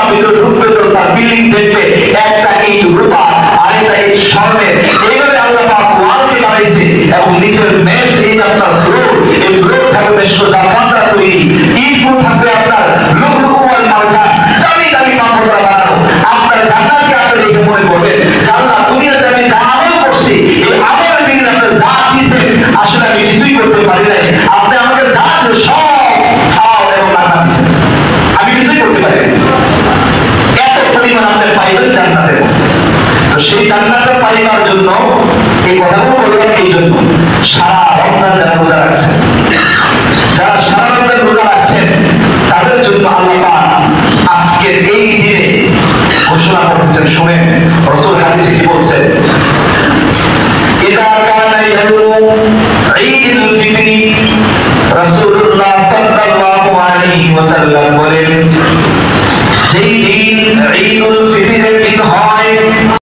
ভিতরে ঢুকবে তো তার বিল্ডিং দেখবে একটা ইট রূপা আরেকটা ইট স্বর্ণের, এইভাবে আল্লাহ পাক ওয়ালকে বানাইছে এবং নিচের মেজ এই আপনার ফ্লোর, এই ফ্লোর থাকবে সোজা পাতা তৈরি, ইটগুলো থাকবে আপনার লুকলুক ওয়াল মারজান, দামি দামি পাথর দ্বারা বানানো। আপনার জান্নাতকে আপনি দেখে মনে করবেন জান্নাত দুনিয়াতে আমি যা আমল করছি এই আমলের বিনিময়ে আপনি যা দিয়েছেন আসলে আমি কিছুই করতে পারি নাই, আপনি আমাকে যা সব খাও এবং রান্না দিয়েছেন, আমি কিছুই করতে পারি না। এত পরিমাণ আপনি পাইবেন জান্নাতের। তো সেই জান্নাতটা পাইবার জন্য এই কথাগুলো বললাম এই জন্য, সারা রমজান যারা রোজা রাখছেন, যারা সারা রমজান রোজা রাখছেন তাদের জন্য আল্লাহ পাক আজকের এই দিনে ঘোষণা করতেছেন। শুনেন রাসূল হাদিসে কি বলছেন, ইযা কানা ইয়াউমু ঈদুল ফিতরি, রাসূলুল্লাহ সাল্লাল্লাহু আলাইহি ওয়াসাল্লাম বলেন যেই দিন ঈদুল